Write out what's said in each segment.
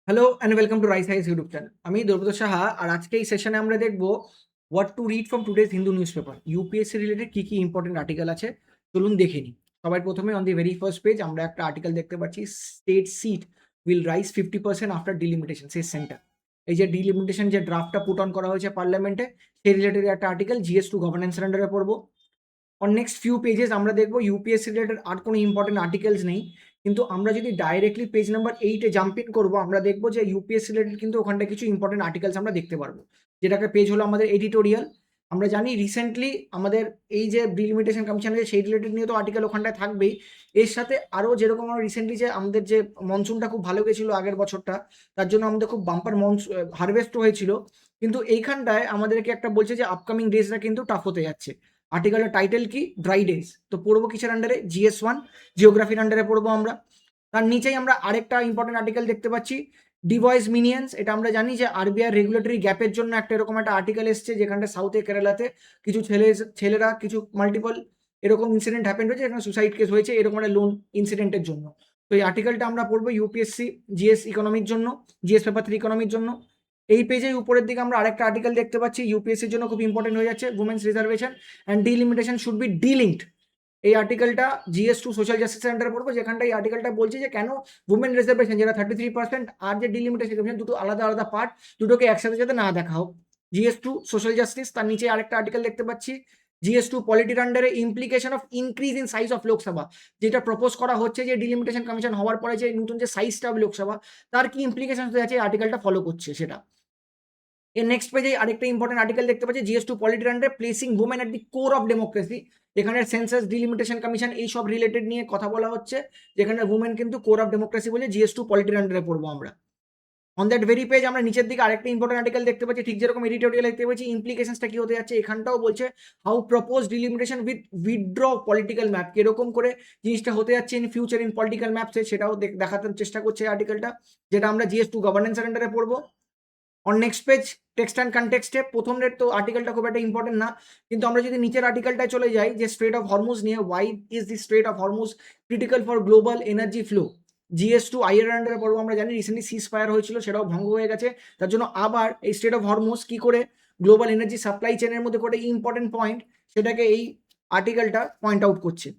Hello and welcome to rise highs YouTube channel. আমি দ্রৌপদ সাহা। আর আজকে এই সেশনে আমরা দেখব what to read from today's Hindu news paper. UPSC related কী কী ইম্পর্টেন্ট আর্টিকেল আছে চলুন দেখে নিই। সবার প্রথমে on the very first page আমরা একটা আর্টিকেল দেখতে পাচ্ছি, state seat will rise 50% after delimitation, সেই সেন্টার। এই যে ডিলিমিটেশন যে ড্রাফটটা পুট অন করা হয়েছে পার্লামেন্টে, সেই রিলেটেড একটা আর্টিকেল, জিএস টু গভর্নেন্স আন্ডারে পড়বো। অন নেক্সট ফিউ পেজেস আমরা দেখবো ইউপিএসসি রিলেটেড আর কোনো ইম্পর্টেন্ট আর্টিকেলস নেই, কিন্তু আমরা যদি ডাইরেক্টলি পেজ নাম্বার 8-এ জাম্প ইন করবো, আমরা দেখবো যে ইউপিএসসি রিলেটেড কিন্তু ওখানটায় কিছু ইম্পর্টেন্ট আর্টিকেলস আমরা দেখতে পারবো। যেটাকে পেজ হলো আমাদের এডিটোরিয়াল। আমরা জানি রিসেন্টলি আমাদের এই যে ডিলিমিটেশন কমিশন আছে সেই রিলেটেড নিয়ে তো আর্টিকেল ওখানটায় থাকবেই। এর সাথে আরও যেরকম আমরা রিসেন্টলি যে আমাদের যে মনসুনটা খুব ভালো গেছিলো আগের বছরটা, তার জন্য আমাদের খুব বাম্পার হারভেস্টও হয়েছিল, কিন্তু এইখানটায় আমাদেরকে একটা বলছে যে আপকামিং ডেজটা কিন্তু টাফ হতে যাচ্ছে। আর্টিকেলের টাইটেল কি? Dry days. তো পড়বো কিসের আন্ডারে? GS1 জিওগ্রাফির আন্ডারে পড়বো আমরা। তার নিচেই আমরা আরেকটা ইম্পর্টেন্ট আর্টিকেল দেখতে পাচ্ছি, ডিভয়েস মিনিয়ন্স। এটা আমরা জানি যে আরবিআই রেগুলেটরি গ্যাপের জন্য একটা এরকম একটা আর্টিকেল এসছে, যেখানটা সাউথে কেরালাতে কিছু ছেলেরা কিছু মাল্টিপল এরকম ইনসিডেন্ট হ্যাপেন হয়েছে, এখানে সুসাইড কেস হয়েছে এরকম একটা লোন ইনসিডেন্টের জন্য। তো এই আর্টিকেলটা আমরা পড়বো ইউপিএসসি জিএস ইকোনমির জন্য, জিএস পেপার 3 ইকোনমির জন্য। এই পেজে উপরের দিকে আমরা আরেকটা আর্টিকেল দেখতে পাচ্ছি, ইউপিএসসির জন্য খুব ইম্পর্টেন্ট হয়ে যাচ্ছে, women's reservation and delimitation should be delinked. এই আর্টিকেলটা জিএস টু সোশ্যাল জাস্টিস সেন্টারে পড়বো, যেখানটা এই আর্টিকেলটা বলছে যে কেন উমেন রিজার্ভেশন যেটা 33% আর যে ডিলিমিটেশন দুটো আলাদা আলাদা পার্ট, দুটোকে একসাথে যাতে না দেখা হোক। জিএস টু সোশ্যাল জাস্টিস, তার নিচে আরেকটা আর্টিকেল দেখতে পাচ্ছি, জিএস টু পলিটির আন্ডারে implication of increase in size of Lok Sabha. যেটা প্রপোজ করা হচ্ছে যে ডিলিমিটেশন কমিশন হওয়ার পরে যে নতুন যে সাইজটা হবে লোকসভা, তার কি ইমপ্লিকেশন হতে যাচ্ছে, এই আর্টিকেলটা ফলো করছে সেটা। এর নেক্সট পেজে আরেকটা ইম্পর্টেন্ট আর্টিকেল দেখতে পাচ্ছি, জিএস টু পলিটির আন্ডারে placing women at the core of democracy. এখানে সেন্সাস, ডিলিমিটেশন কমিশন এই সব রিলেটেড নিয়ে কথা বলা হচ্ছে, যেখানে উমেন কিন্তু কোর অফ ডেমোক্রেসি বলে জিএস টু পলিটির আন্ডারে পড়বো আমরা। অন দ্যাট ভেরি পেজ আমরা নিচের দিকে আরেকটা ইম্পর্টেন্ট আর্টিকেল দেখতে পাচ্ছি, ঠিক যেরকম এডিটোরিয়াল দেখতে পাচ্ছি, ইমপ্লিকেশনসটা কি হতে যাচ্ছে। এখানটাও বলছে how propose delimitation with withdraw political map, কিরকম করে জিনিসটা হতে যাচ্ছে ইন ফিউচার ইন পলিটিক্যাল ম্যাপসে, সেটাও দেখাতে চেষ্টা করছে আর্টিকেলটা, যেটা আমরা জিএস টু গভর্নেন্স আন্ডারে পড়বো। On next page text and কনটেক্সটে প্রথম রেট তো আর্টিকেলটা খুব একটা ইম্পর্টেন্ট না, কিন্তু আমরা যদি নিচের আর্টিকেলটায় চলে যাই, যে স্ট্রেট অফ হরমুজ নিয়ে, why is the strait of Hormuz critical for global energy flow. GS two আইয়ের আন্ডারে পড়বো। আমরা জানি রিসেন্টলি সিজ ফায়ার হয়েছিল, সেটাও ভঙ্গ হয়ে গেছে, তার জন্য আবার এই স্ট্রেট অফ হরমুজ কি করে গ্লোবাল এনার্জি সাপ্লাই চেনের মধ্যে করে ইম্পর্টেন্ট পয়েন্ট, সেটাকে এই আর্টিকেলটা পয়েন্ট আউট করছে।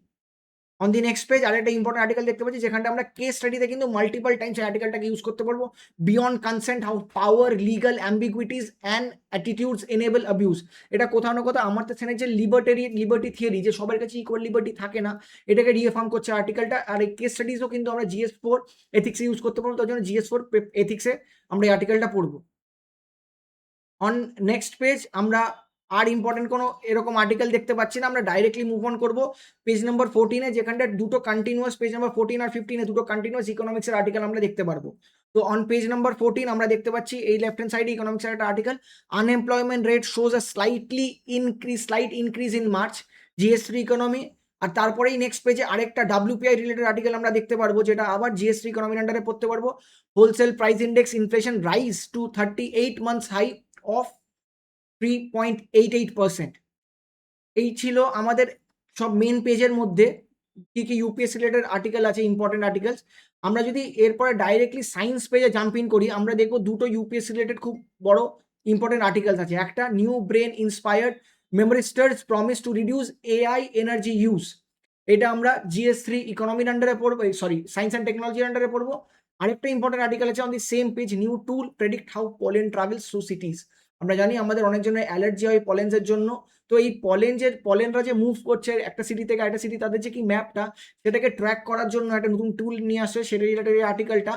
অন দি নেক্সট পেজ আরেকটা ইম্পর্টেন্ট আর্টিকেল দেখতে পাচ্ছি, যেখানটা আমরা কেস স্টাডিতে কিন্তু মাল্টিপল টাইমস এই আর্টিকেলটাকে ইউজ করতে পারবো। Beyond consent, how power, legal ambiguities and attitudes enable abuse. এটা কোথাও না কোথাও আমার তো যে লিবার্টি থিওরি, যে সবার কাছে ইকুয়াল লিবার্টি থাকে না, এটাকে রিএফার্ম করছে আর্টিকেলটা। আর এই কেস স্টাডিজও কিন্তু আমরা GS4 এথিক্সে ইউজ করতে পারবো, তার জন্য GS4 এথিক্সে আমরা এই আর্টিকেলটা পড়বো। অন নেক্সট পেজ আমরা আর ইম্পর্টেন্ট কোনো এরকম আর্টিকেল দেখতে পাচ্ছি না, আমরা ডাইরেক্টলি মুভ অন করবো পেজ নাম্বার 14-এ, যেখানটা দুটো কন্টিনিউয়াস, পেজ নাম্বার 14 আর 15-এ দুটো কন্টিনিউয়াস ইকোনমিক্সের আর্টিকেল আমরা দেখতে পারবো। তো অন পেজ নাম্বার 14 আমরা দেখতে পাচ্ছি এই লেফট হ্যান্ড সাইডে ইকোনমিক্সের একটা article, unemployment rate shows a slight increase in March, GS3 economy. আর তারপরেই নেক্সট পেজে আরেকটা WPI রিলেটেড আর্টিকেল আমরা দেখতে পারবো, যেটা আবার GS3 ইকোনমির আন্ডারে পড়তে পারবো। Wholesale price index inflation rise to 38 months high of 3.88%। এই ছিল আমাদের সব মেন পেজের মধ্যে কি কি ইউপিএসসি রিলেটেড আর্টিকেল আছে, ইম্পর্টেন্ট আর্টিকেলস। আমরা যদি এরপরে ডাইরেক্টলি সায়েন্স পেজে জাম্প ইন করি, আমরা দেখবো দুটো ইউপিএসসি রিলেটেড খুব বড় ইম্পর্টেন্ট আর্টিকেলস আছে। একটা, new brain inspired memristors promise to reduce AI energy use. এটা আমরা GS3 ইকোনমির আন্ডারে পড়বো, সরি সায়েন্স অ্যান্ড টেকনোলজির আন্ডারে পড়বো। আরেকটা ইম্পর্টেন্ট আর্টিকেল আছে on the same page, new tool predict how pollen travels through সিটিজ। আমরা জানি আমাদের অনেকজনের অ্যালার্জি হয় পলেন্সের জন্য, তো এই পলেনরা যে মুভ করছে একটা সিটি থেকে একটা সিটি, তাদের যে কি ম্যাপটা, সেটাকে ট্র্যাক করার জন্য একটা নতুন টুল নিয়ে আসছে, সেটা রিলেটেড এই আর্টিকেলটা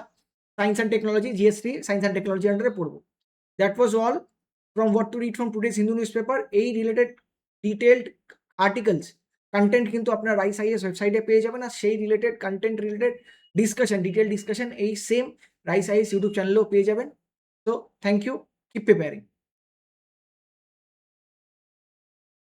science and technology, GS3 science and technology আন্ডারে পড়বো। That was all from what to read from today's Hindu news paper. এই রিলেটেড ডিটেলড আর্টিকেলস কন্টেন্ট কিন্তু আপনার রাইস আইএস ওয়েবসাইটে পেয়ে যাবেন, আর সেই related content related discussion, detail discussion এই সেম রাইস আইএস ইউটিউব চ্যানেলেও পেয়ে যাবেন। তো থ্যাংক ইউ, কিপ প্রিপেয়ারিং।